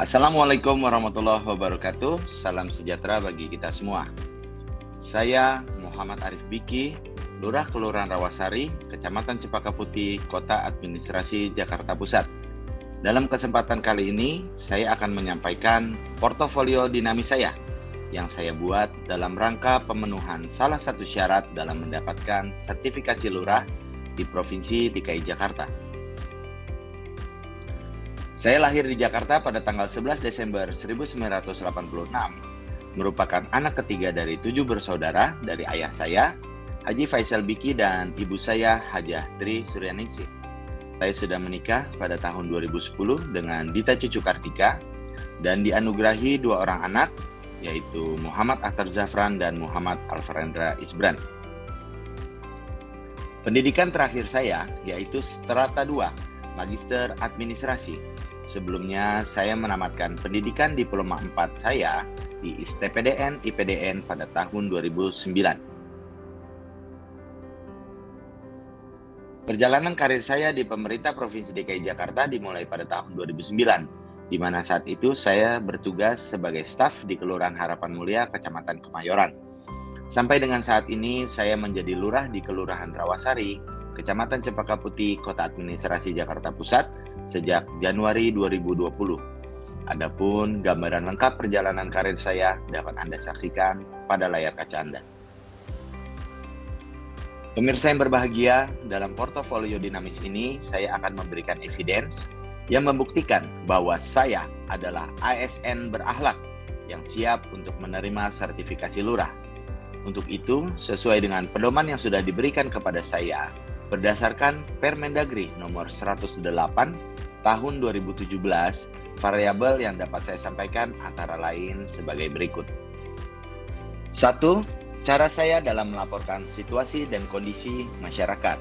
Assalamualaikum warahmatullahi wabarakatuh. Salam sejahtera bagi kita semua. Saya Muhammad Arif Biki, Lurah Kelurahan Rawasari, Kecamatan Cempaka Putih, Kota Administrasi Jakarta Pusat. Dalam kesempatan kali ini, saya akan menyampaikan portofolio dinamis saya yang saya buat dalam rangka pemenuhan salah satu syarat dalam mendapatkan sertifikasi lurah di Provinsi DKI Jakarta. Saya lahir di Jakarta pada tanggal 11 Desember 1986, merupakan anak ketiga dari 7 bersaudara dari ayah saya, Haji Faisal Biki, dan ibu saya, Hajah Tri Suryaningsih. Saya sudah menikah pada tahun 2010 dengan Dita Cucu Kartika dan dianugerahi 2 orang anak, yaitu Muhammad Akhtar Zafran dan Muhammad Alfarendra Isbran. Pendidikan terakhir saya yaitu Strata 2, Magister Administrasi. Sebelumnya, saya menamatkan pendidikan Diploma 4 saya di ISTPDN IPDN pada tahun 2009. Perjalanan karir saya di pemerintah Provinsi DKI Jakarta dimulai pada tahun 2009, di mana saat itu saya bertugas sebagai staf di Kelurahan Harapan Mulia, Kecamatan Kemayoran. Sampai dengan saat ini, saya menjadi lurah di Kelurahan Rawasari, Kecamatan Cempaka Putih, Kota Administrasi Jakarta Pusat, sejak Januari 2020. Adapun gambaran lengkap perjalanan karir saya dapat Anda saksikan pada layar kaca Anda. Pemirsa yang berbahagia, dalam portofolio dinamis ini saya akan memberikan evidence yang membuktikan bahwa saya adalah ASN berakhlak yang siap untuk menerima sertifikasi lurah. Untuk itu, sesuai dengan pedoman yang sudah diberikan kepada saya, berdasarkan Permendagri nomor 108 tahun 2017, variabel yang dapat saya sampaikan antara lain sebagai berikut. 1. Cara saya dalam melaporkan situasi dan kondisi masyarakat.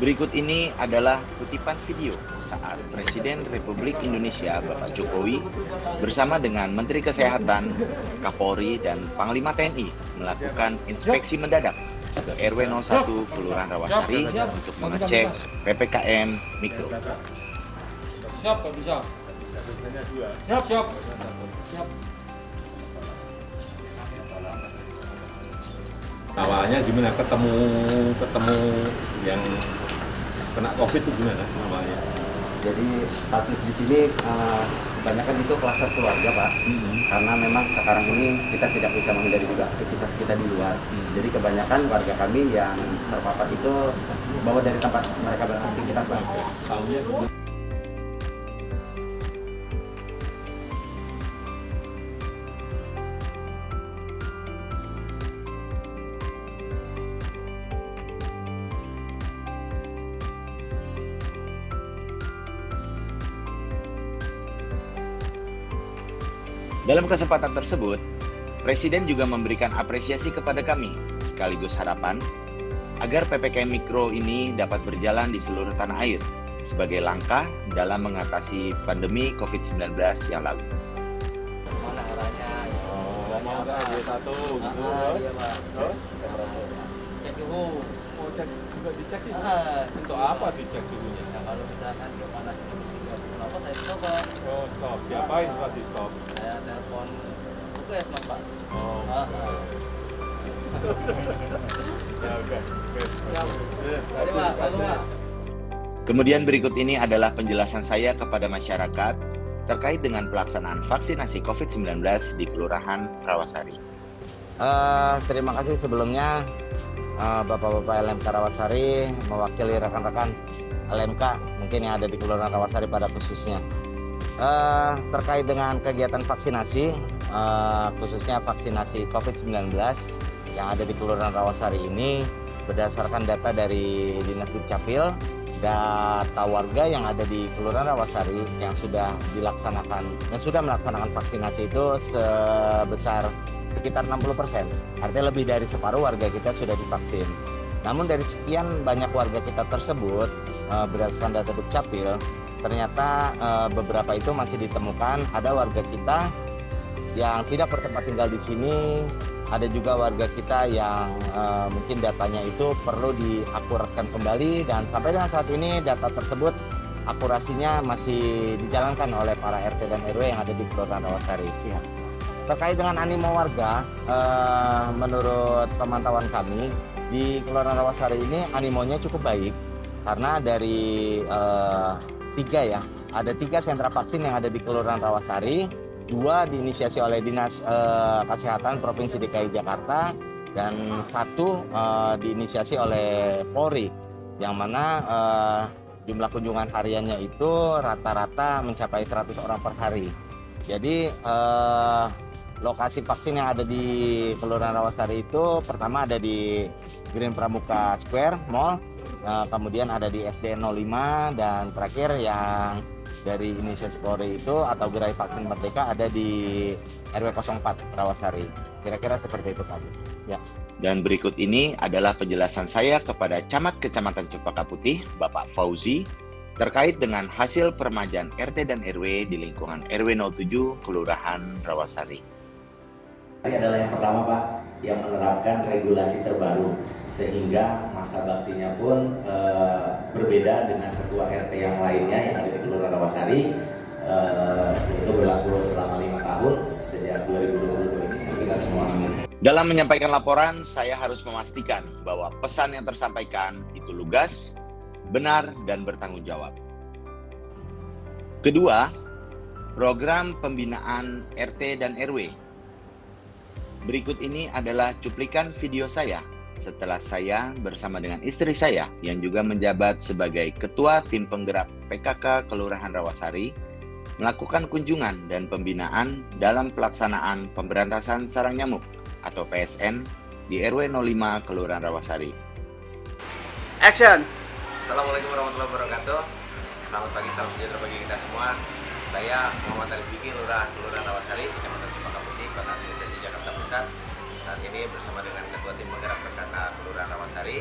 Berikut ini adalah kutipan video saat Presiden Republik Indonesia Bapak Jokowi bersama dengan Menteri Kesehatan, Kapolri, dan Panglima TNI melakukan inspeksi mendadak ke RW 01 Kelurahan Rawasari untuk mengecek PPKM Mikro. Siap, bisa. Siap. Awalnya gimana ketemu yang kena COVID itu gimana awalnya? Jadi kasus di sini kebanyakan itu klaster keluarga, Pak. Karena memang sekarang ini kita tidak bisa menghindari juga aktivitas kita di luar. Jadi kebanyakan warga kami yang terpapar itu bawa dari tempat mereka beraktivitas, Pak. Dalam kesempatan tersebut, Presiden juga memberikan apresiasi kepada kami, sekaligus harapan agar PPKM Mikro ini dapat berjalan di seluruh tanah air sebagai langkah dalam mengatasi pandemi COVID-19 yang lalu. Mana arahnya? Mau nggak satu gitu? Iya, Pak. Cek dulu. Mau cek juga dicek itu? Untuk apa dicek dulunya? Nah, kalau misalkan gimana? Kenapa saya stop, Pak? Oh stop, diapain setelah di stop? Saya telepon UKS, Mas, Pak. Oh, ya oke. Siap. Tadi, Pak. Lalu, Pak. Kemudian berikut ini adalah penjelasan saya kepada masyarakat terkait dengan pelaksanaan vaksinasi COVID-19 di Kelurahan Rawasari. Terima kasih sebelumnya Bapak-Bapak LMK Rawasari mewakili rekan-rekan LMK mungkin yang ada di Kelurahan Rawasari pada khususnya. Terkait dengan kegiatan vaksinasi, khususnya vaksinasi COVID-19 yang ada di Kelurahan Rawasari ini, berdasarkan data dari Dinas Dukcapil, data warga yang ada di Kelurahan Rawasari yang sudah melaksanakan vaksinasi itu sebesar sekitar 60%. Artinya lebih dari separuh warga kita sudah divaksin. Namun dari sekian banyak warga kita tersebut, berdasarkan data Dukcapil, ternyata beberapa itu masih ditemukan ada warga kita yang tidak bertempat tinggal di sini, ada juga warga kita yang mungkin datanya itu perlu diakuratkan kembali, dan sampai dengan saat ini data tersebut akurasinya masih dijalankan oleh para RT dan RW yang ada di Kelurahan Rawasari. Ya. Terkait dengan animo warga, menurut pemantauan kami di Kelurahan Rawasari ini animonya cukup baik karena dari ada tiga sentra vaksin yang ada di Kelurahan Rawasari, 2 diinisiasi oleh Dinas Kesehatan Provinsi DKI Jakarta dan 1 diinisiasi oleh Polri, yang mana jumlah kunjungan hariannya itu rata-rata mencapai 100 orang per hari. Jadi lokasi vaksin yang ada di Kelurahan Rawasari itu pertama ada di Green Pramuka Square Mall, kemudian ada di SD 05, dan terakhir yang dari inisiasi Polri itu atau gerai vaksin Merdeka ada di RW 04 Rawasari. Kira-kira seperti itu tadi. Ya. Dan berikut ini adalah penjelasan saya kepada Camat Kecamatan Cempaka Putih, Bapak Fauzi, terkait dengan hasil peremajaan RT dan RW di lingkungan RW 07 Kelurahan Rawasari. Ini adalah yang pertama Pak, yang menerapkan regulasi terbaru sehingga masa baktinya pun berbeda dengan ketua RT yang lainnya yang ada di Kelurahan Rawasari, yaitu berlaku selama 5 tahun sejak 2022 ini sampai kita semua amin. Dalam menyampaikan laporan, saya harus memastikan bahwa pesan yang tersampaikan itu lugas, benar, dan bertanggung jawab. Kedua, program pembinaan RT dan RW. Berikut ini adalah cuplikan video saya setelah saya bersama dengan istri saya yang juga menjabat sebagai Ketua Tim Penggerak PKK Kelurahan Rawasari melakukan kunjungan dan pembinaan dalam pelaksanaan pemberantasan sarang nyamuk atau PSN di RW 05 Kelurahan Rawasari. Action! Assalamualaikum warahmatullahi wabarakatuh. Selamat pagi, salam sejahtera bagi kita semua. Saya Muhammad Arif Fikri, Lurah Kelurahan Rawasari, Kecamatan Cempaka Putih, Kota Administrasi Jakarta Pusat. Saat ini bersama dengan Ketua Tim Penggerak PKK Kelurahan Rawasari.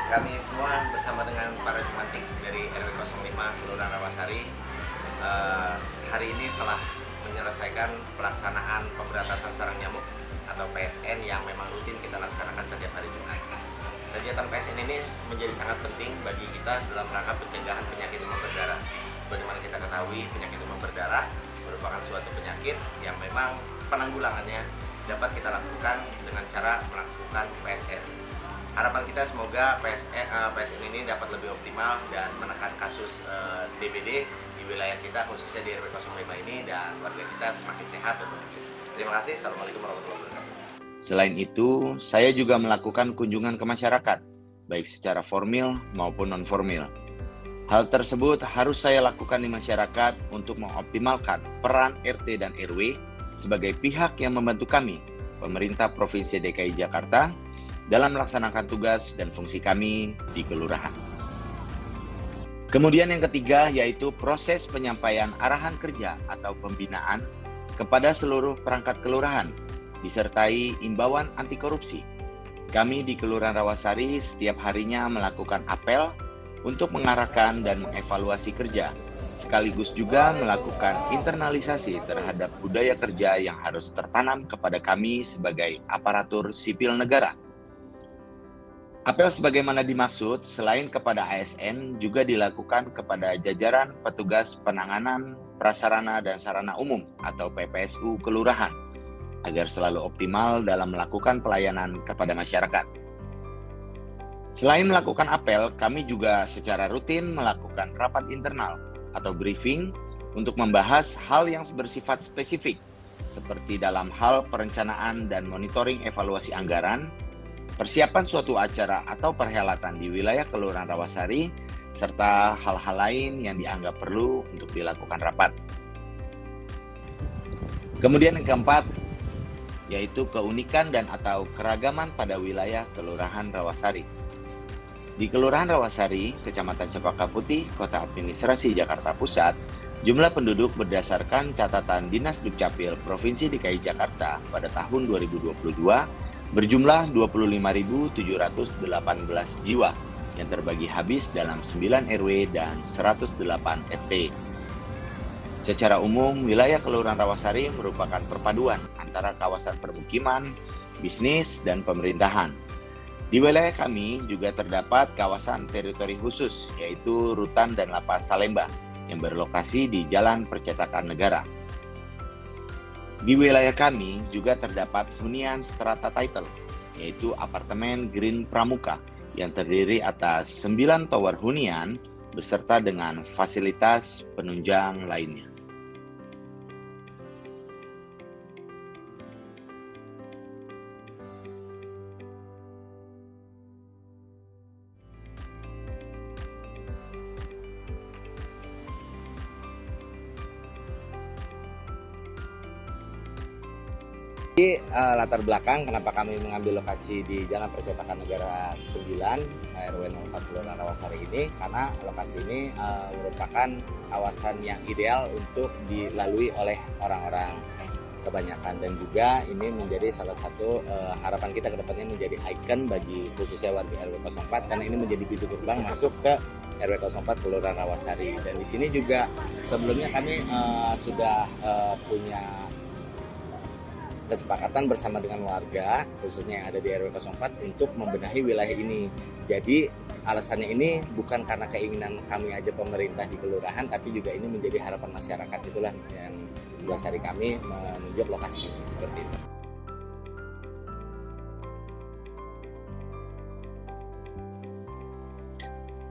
Kami semua bersama dengan para jumantik dari RW 05 Kelurahan Rawasari hari ini telah menyelesaikan pelaksanaan pemberantasan sarang nyamuk atau PSN yang memang rutin kita laksanakan setiap hari Jumat. Kegiatan PSN ini menjadi sangat penting bagi kita dalam rangka pencegahan penyakit demam berdarah. Bagaimana kita ketahui, penyakit demam berdarah merupakan suatu penyakit yang memang penanggulangannya dapat kita lakukan dengan cara melakukan PSN. Harapan kita semoga PSN ini dapat lebih optimal dan menekan kasus DBD di wilayah kita, khususnya di RW 05 ini, dan warga kita semakin sehat dan bahagia. Terima kasih. Assalamualaikum warahmatullahi wabarakatuh. Selain itu, saya juga melakukan kunjungan ke masyarakat, baik secara formil maupun non-formil. Hal tersebut harus saya lakukan di masyarakat untuk mengoptimalkan peran RT dan RW sebagai pihak yang membantu kami, pemerintah Provinsi DKI Jakarta, dalam melaksanakan tugas dan fungsi kami di kelurahan. Kemudian yang ketiga yaitu proses penyampaian arahan kerja atau pembinaan kepada seluruh perangkat kelurahan, disertai imbauan anti korupsi. Kami di Kelurahan Rawasari setiap harinya melakukan apel untuk mengarahkan dan mengevaluasi kerja, sekaligus juga melakukan internalisasi terhadap budaya kerja yang harus tertanam kepada kami sebagai aparatur sipil negara. Apel sebagaimana dimaksud, selain kepada ASN, juga dilakukan kepada jajaran petugas penanganan prasarana dan sarana umum atau PPSU Kelurahan, agar selalu optimal dalam melakukan pelayanan kepada masyarakat. Selain melakukan apel, kami juga secara rutin melakukan rapat internal atau briefing untuk membahas hal yang bersifat spesifik, seperti dalam hal perencanaan dan monitoring evaluasi anggaran, persiapan suatu acara atau perhelatan di wilayah Kelurahan Rawasari, serta hal-hal lain yang dianggap perlu untuk dilakukan rapat. Kemudian yang keempat, yaitu keunikan dan atau keragaman pada wilayah Kelurahan Rawasari. Di Kelurahan Rawasari, Kecamatan Cempaka Putih, Kota Administrasi Jakarta Pusat, jumlah penduduk berdasarkan catatan Dinas Dukcapil Provinsi DKI Jakarta pada tahun 2022 berjumlah 25.718 jiwa yang terbagi habis dalam 9 RW dan 108 RT. Secara umum, wilayah Kelurahan Rawasari merupakan perpaduan antara kawasan permukiman, bisnis, dan pemerintahan. Di wilayah kami juga terdapat kawasan teritori khusus, yaitu Rutan dan Lapas Salemba, yang berlokasi di Jalan Percetakan Negara. Di wilayah kami juga terdapat hunian strata title, yaitu apartemen Green Pramuka, yang terdiri atas 9 tower hunian beserta dengan fasilitas penunjang lainnya. Latar belakang kenapa kami mengambil lokasi di Jalan Percetakan Negara 9 RW 04 Kelurahan Rawasari ini, karena lokasi ini merupakan kawasan yang ideal untuk dilalui oleh orang-orang kebanyakan, dan juga ini menjadi salah satu harapan kita ke depannya menjadi ikon bagi khususnya warga RW 04, karena ini menjadi pintu gerbang masuk ke RW 04 Kelurahan Rawasari. Dan di sini juga sebelumnya kami sudah punya kesepakatan bersama dengan warga khususnya yang ada di RW 04 untuk membenahi wilayah ini. Jadi alasannya ini bukan karena keinginan kami aja pemerintah di kelurahan, tapi juga ini menjadi harapan masyarakat. Itulah yang mendasari kami menunjuk lokasi ini seperti itu.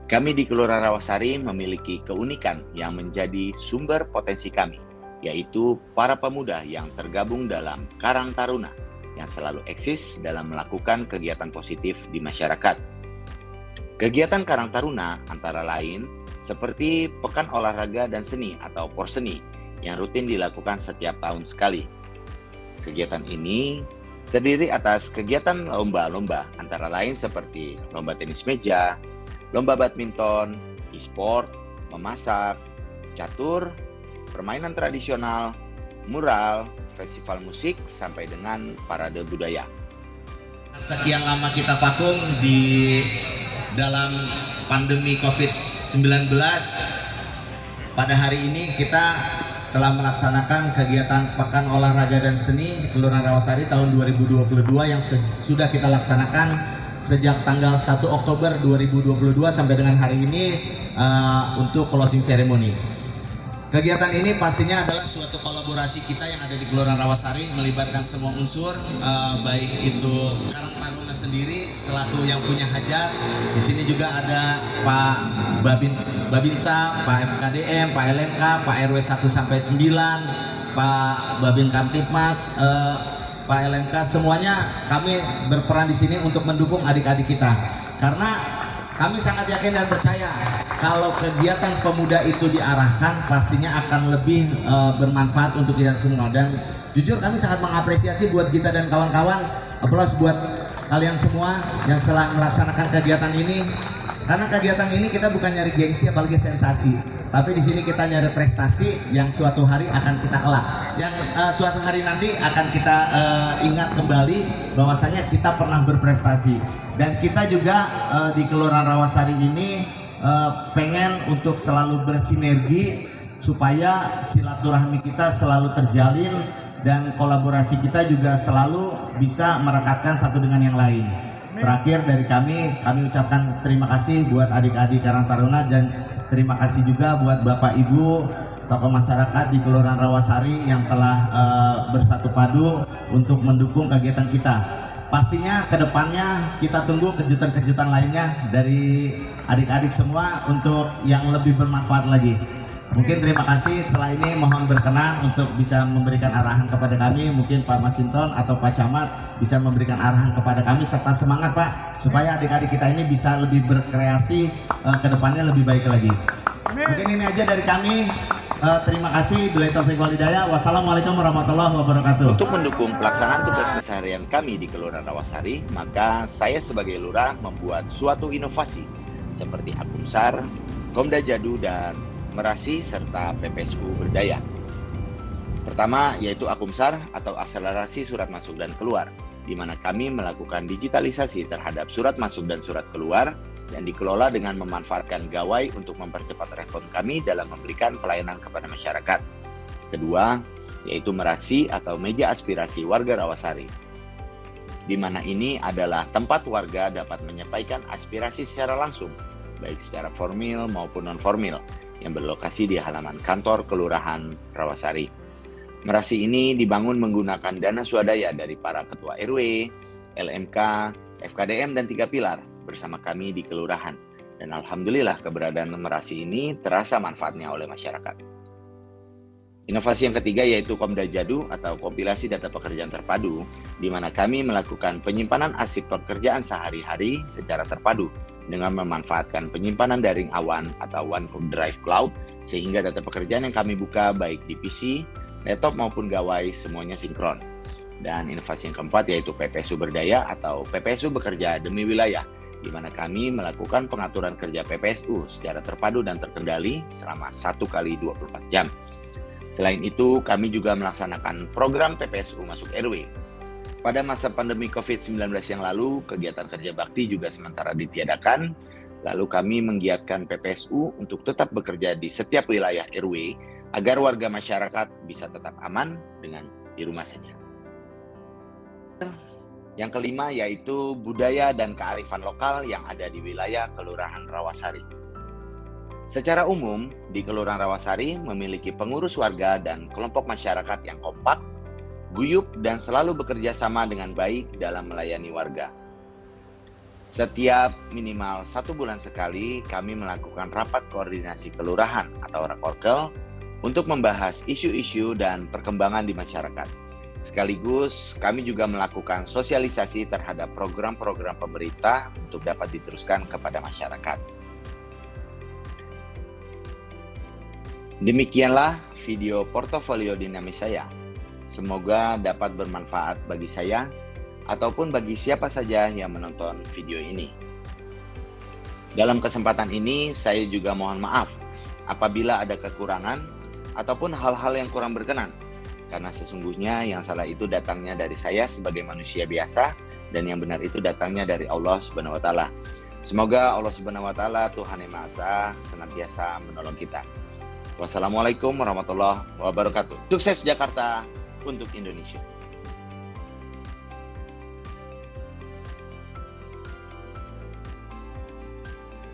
Kami di Kelurahan Rawasari memiliki keunikan yang menjadi sumber potensi kami, yaitu para pemuda yang tergabung dalam Karang Taruna yang selalu eksis dalam melakukan kegiatan positif di masyarakat. Kegiatan Karang Taruna antara lain seperti Pekan Olahraga dan Seni atau Porseni yang rutin dilakukan setiap tahun sekali. Kegiatan ini terdiri atas kegiatan lomba-lomba antara lain seperti lomba tenis meja, lomba badminton, e-sport, memasak, catur, permainan tradisional, mural, festival musik, sampai dengan parade budaya. Sekian lama kita vakum di dalam pandemi COVID-19, pada hari ini kita telah melaksanakan kegiatan Pekan Olahraga dan Seni di Kelurahan Rawasari tahun 2022 yang sudah kita laksanakan sejak tanggal 1 Oktober 2022 sampai dengan hari ini untuk closing ceremony. Kegiatan ini pastinya adalah suatu kolaborasi kita yang ada di Kelurahan Rawasari, melibatkan semua unsur, baik itu Karang Taruna sendiri selaku yang punya hajat. Di sini juga ada Pak Babinsa, Pak FKDM, Pak LMK, Pak RW 1 sampai 9, Pak Babin Kamtipmas, Pak LMK, semuanya kami berperan di sini untuk mendukung adik-adik kita. Karena kami sangat yakin dan percaya kalau kegiatan pemuda itu diarahkan pastinya akan lebih bermanfaat untuk kita semua. Dan jujur kami sangat mengapresiasi buat kita dan kawan-kawan, aplaus buat kalian semua yang telah melaksanakan kegiatan ini. Karena kegiatan ini kita bukan nyari gengsi apalagi sensasi, tapi di sini kita nyari prestasi yang suatu hari akan kita kelak, yang suatu hari nanti akan kita ingat kembali bahwasanya kita pernah berprestasi. Dan kita juga di Kelurahan Rawasari ini pengen untuk selalu bersinergi supaya silaturahmi kita selalu terjalin dan kolaborasi kita juga selalu bisa merekatkan satu dengan yang lain. Terakhir dari kami ucapkan terima kasih buat adik-adik Karang Taruna, dan terima kasih juga buat Bapak Ibu tokoh masyarakat di Kelurahan Rawasari yang telah bersatu padu untuk mendukung kegiatan kita. Pastinya kedepannya kita tunggu kejutan-kejutan lainnya dari adik-adik semua untuk yang lebih bermanfaat lagi. Mungkin terima kasih, setelah ini mohon berkenan untuk bisa memberikan arahan kepada kami. Mungkin Pak Masinton atau Pak Camat bisa memberikan arahan kepada kami, serta semangat Pak, supaya adik-adik kita ini bisa lebih berkreasi kedepannya lebih baik lagi. Mungkin ini aja dari kami. Terima kasih. Billahi taufiq wal hidayah. Wassalamualaikum warahmatullahi wabarakatuh. Untuk mendukung pelaksanaan tugas keseharian kami di Kelurahan Rawasari, maka saya sebagai lurah membuat suatu inovasi seperti Akumsar, Komda Jadu, dan Merasi, serta PPSU Berdaya. Pertama yaitu Akumsar atau akselerasi surat masuk dan keluar, di mana kami melakukan digitalisasi terhadap surat masuk dan surat keluar, yang dikelola dengan memanfaatkan gawai untuk mempercepat respon kami dalam memberikan pelayanan kepada masyarakat. Kedua, yaitu Merasi atau meja aspirasi warga Rawasari. di mana ini adalah tempat warga dapat menyampaikan aspirasi secara langsung, baik secara formal maupun non-formal, yang berlokasi di halaman kantor Kelurahan Rawasari. Merasi ini dibangun menggunakan dana swadaya dari para ketua RW, LMK, FKDM, dan 3 pilar bersama kami di Kelurahan. Dan alhamdulillah keberadaan Merasi ini terasa manfaatnya oleh masyarakat. Inovasi yang ketiga yaitu Komda Jadu atau kompilasi data pekerjaan terpadu, di mana kami melakukan penyimpanan arsip pekerjaan sehari-hari secara terpadu dengan memanfaatkan penyimpanan daring awan atau OneDrive Cloud, sehingga data pekerjaan yang kami buka baik di PC, laptop maupun gawai semuanya sinkron. Dan inovasi yang keempat yaitu PPSU Berdaya atau PPSU Bekerja Demi Wilayah, di mana kami melakukan pengaturan kerja PPSU secara terpadu dan terkendali selama 1 kali 24 jam. Selain itu, kami juga melaksanakan program PPSU Masuk RW. Pada masa pandemi COVID-19 yang lalu, kegiatan kerja bakti juga sementara ditiadakan, lalu kami menggiatkan PPSU untuk tetap bekerja di setiap wilayah RW, agar warga masyarakat bisa tetap aman dengan di rumah saja. Yang kelima yaitu budaya dan kearifan lokal yang ada di wilayah Kelurahan Rawasari. Secara umum, di Kelurahan Rawasari memiliki pengurus warga dan kelompok masyarakat yang kompak, guyup, dan selalu bekerja sama dengan baik dalam melayani warga. Setiap minimal 1 bulan sekali, kami melakukan rapat koordinasi kelurahan atau rakorkel untuk membahas isu-isu dan perkembangan di masyarakat. Sekaligus, kami juga melakukan sosialisasi terhadap program-program pemerintah untuk dapat diteruskan kepada masyarakat. Demikianlah video portofolio dinamis saya. Semoga dapat bermanfaat bagi saya ataupun bagi siapa saja yang menonton video ini. Dalam kesempatan ini, saya juga mohon maaf apabila ada kekurangan ataupun hal-hal yang kurang berkenan. Karena sesungguhnya yang salah itu datangnya dari saya sebagai manusia biasa, dan yang benar itu datangnya dari Allah Subhanahu wa Ta'ala. Semoga Allah Subhanahu wa Ta'ala, Tuhan Yang Maha Esa, senantiasa menolong kita. Wassalamualaikum warahmatullahi wabarakatuh. Sukses Jakarta untuk Indonesia.